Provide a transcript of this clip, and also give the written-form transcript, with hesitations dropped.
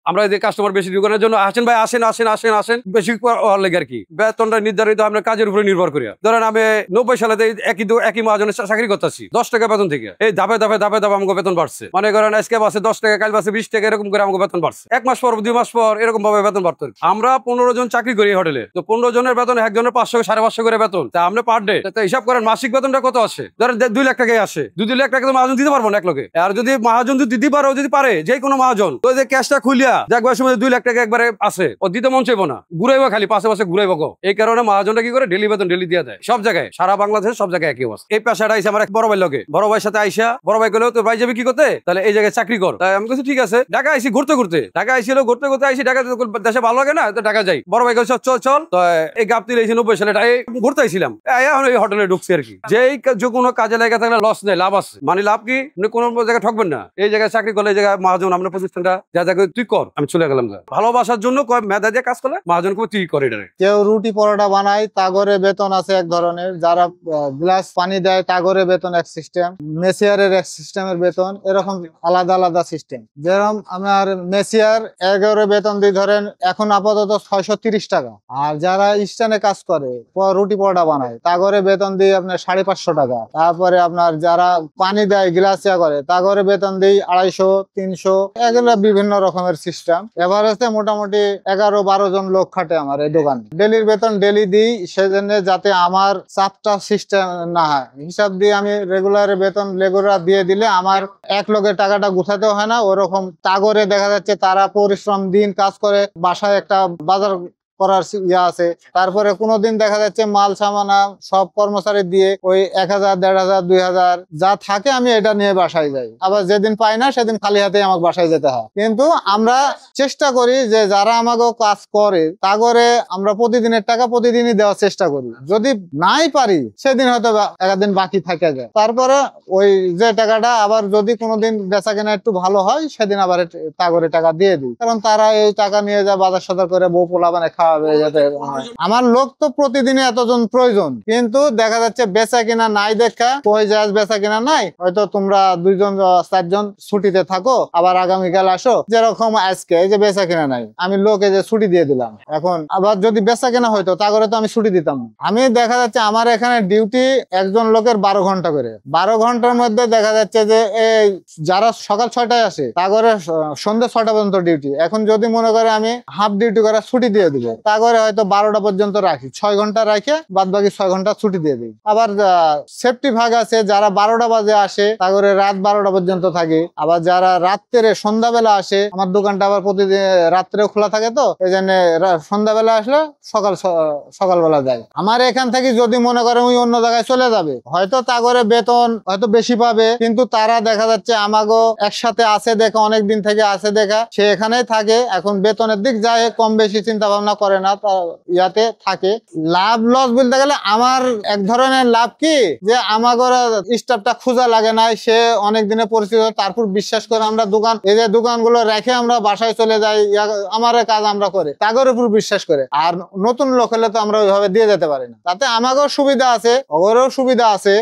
আমরা এই কাস্টমার বেশি ঢুকানোর জন্য আসেন ভাই, আসেন আসেন আসেন আসেন বেশি হওয়ার লেগে আর কি। বেতনটা নির্ধারিত আমরা কাজের উপরে নির্ভর করি। ধরেন আমি 90 সালে একই মহাজনের চাকরি করতেছি 10 টাকা বেতন থেকে, এই ধাপে ধাপে ধাপে ধাপে আমাকে বেতন বাড়ছে। মনে করেন আজকে বাসে 10 টাকা, কাল বাসে 20 টাকা, এরকম করে আমাকে বেতন বাড়ছে। 1 মাস পর 2 মাস পর এরকম ভাবে বেতন বাড়তো। আমরা 15 জন চাকরি করি হোটেলে, তো 15 জনের বেতন একজনের 500 550 করে বেতন। তা আমরা পার ডে হিসাব করেন মাসিক বেতনটা কত আসে? ধরেন 2 লাখ টাকাই আসে। 2 লাখ টাকা তো মহাজন দিতে পারবো না এক লোকে। আর যদি মহাজন দিতে পারে, যদি পারে যে কোনো মহাজন, তো যে ক্যাশটা খুলিয়া দেখবার সময় 2 লাখ টাকা একবারে আছে, ও দিতে মন চাইবো না, ঘুরাইবো খালি পাশে পাশে ঘুরাইবো। এই কারণে মহাজনটা কি করে ডেলি বেতন ডেলি দিয়ে দেয় সব জায়গায়, সারা বাংলাদেশে সব জায়গায় একই অবস্থা। এই পেশাটা আইসা আমার এক বড় ভাই লোকে, বড় ভাইয়ের সাথে আইসা বড় ভাই কইলো তো ভাই যাবে কি করতে, তাহলে এই জায়গায় চাকরি কর। তাই আমি বলছি ঠিক আছে। ঢাকা আইসি ঘুরতে ঘুরতে, ঢাকা আইসি ঢাকা দেশে ভালো লাগে না, তো ঢাকা যাই। বড় ভাই কইছে চল চল। তো এই গাবতি লেগেছি 90 সালে ঘুরতে আইছিলাম, এখন এই হোটেলে ঢুকছি আর কি। যে কোনো কাজে লেগে থাকলে লস নেই, লাভ আছে। মানে লাভ কি, কোনো জায়গায় ঠকবেন না। এই জায়গায় চাকরি করলে এই জায়গায় মহাজন আপনার প্রতিষ্ঠানটা যা দেখে তুই কর, আমি চলে গেলাম। ভালোবাসার জন্য মেধা দিয়ে কাজ করলে মহাজন তুই করে। কেউ রুটি পরোটা বানায়, তাগরে বেতন আছে এক ধরনের। যারা গ্লাস পানি দেয় তাগরে বেতন এক সিস্টেম, মেসিয়ারের এক সিস্টেমের বেতন, এরকম আলাদা আলাদা সিস্টেম। যেরকম আমার মেসিয়ার 11 বেতন দিই ধরেন এখন আপাতত 630 টাকা। আর যারা স্ট্যান্ডে কাজ করে রুটি পরোটা বানায় তাগরে বেতন দিই আপনার 550 টাকা। তারপরে আপনার যারা পানি দেয় গ্লাস চা করে তাগরে বেতন দিই 250 300, এগুলো বিভিন্ন রকমের সিস্টেম। এভারেজে মোটামুটি 11-12 জন লোক খাটে আমার এই দোকানে। ডেলির বেতন ডেলি দিই, সেজন্য যাতে আমার চাপটা সিস্টেম না হয়। হিসাব দিয়ে আমি রেগুলার বেতন রেগুলার দিয়ে দিলে আমার এক লোকের টাকাটা গুছাতে হয় না। ওরকম তাগরে দেখা যাচ্ছে তারা পরিশ্রম দিন কাজ করে, বাসায় একটা বাজার করার ইয়ে আছে। তারপরে কোনোদিন দেখা যাচ্ছে মাল সামানা সব কর্মচারী দিয়ে ওই 1000 1500 2000 যা থাকে আমি এটা নিয়ে বাসায় যাই। আবার যেদিন পাই না সেদিন খালি হাতে আমাকে বাসায় যেতে হয়। কিন্তু আমরা চেষ্টা করি যে যারা আমাকে কাজ করে তা করে আমরা প্রতিদিনের টাকা প্রতিদিনই দেওয়ার চেষ্টা করি। যদি নাই পারি সেদিন হয়তো একদিন বাকি থাকে যায়। তারপরে ওই যে টাকাটা আবার যদি কোনোদিন বেচা কেনা একটু ভালো হয় সেদিন আবার তা করে টাকা দিয়ে দিই। কারণ তারা এই টাকা নিয়ে যা বাজার সদার করে বউ পোলা বানায় খাওয়া। আমার লোক তো প্রতিদিনে এতজন প্রয়োজন, কিন্তু দেখা যাচ্ছে বেচা কিনা নাই, দেখা কই যায় বেচা কিনা নাই, হয়তো তোমরা 2জন 4জন ছুটিতে থাকো, আবার আগামীকাল আসো। যেরকম আজকে এই যে বেচা কিনা নাই, আমি লোকে যে ছুটি দিয়ে দিলাম। এখন আবার যদি বেচা কিনা হইতো তা করে তো আমি ছুটি দিতাম। আমি দেখা যাচ্ছে আমার এখানে ডিউটি একজন লোকের 12 ঘন্টা করে। 12 ঘন্টার মধ্যে দেখা যাচ্ছে যে এই যারা সকাল 6টায় আসে তা করে সন্ধ্যা 6টা পর্যন্ত ডিউটি। এখন যদি মনে করে আমি হাফ ডিউটি করে ছুটি দিয়ে দিব, তা করে হয়তো 12টা পর্যন্ত রাখি, 6 ঘন্টা রাখে বাদ বাকি 6 ঘন্টা ছুটি দিয়ে দিই। আবার সেফটি ভাগ আছে, যারা 12টা বাজে আসে তা করে রাত 12টা পর্যন্ত থাকে। আবার যারা রাত্রে সন্ধ্যাবেলা আসে, আমার দোকানটা আবার প্রতিদিন রাত্রে খোলা থাকে, তো এই জন্য সন্ধ্যাবেলা আসলে সকালবেলা যায়। আমার এখান থেকে যদি মনে করে ওই অন্য জায়গায় চলে যাবে, হয়তো তা করে বেতন হয়তো বেশি পাবে, কিন্তু তারা দেখা যাচ্ছে আমাগো একসাথে আছে দেখা, অনেক দিন থেকে আছে দেখা, সে এখানেই থাকে। এখন বেতনের দিক যায় কম বেশি চিন্তা ভাবনা করে না, ইয়াতে থাকে। লাভ লস বলতে গেলে আমার এক ধরনের লাভ কি, যে আমাগর স্টাফটা খোঁজা লাগে না, সে অনেক দিনে পরিচিত। তারপর বিশ্বাস করে আমরা দোকান, এই যে দোকানগুলো রেখে আমরা বাসায় চলে যাই, আমার কাজ আমরা করে তাগর উপর বিশ্বাস করে। আর নতুন লোক হলে তো আমরা ওইভাবে দিয়ে যেতে পারি না, তাতে আমাকেও সুবিধা আছে, ওগরেও সুবিধা আছে।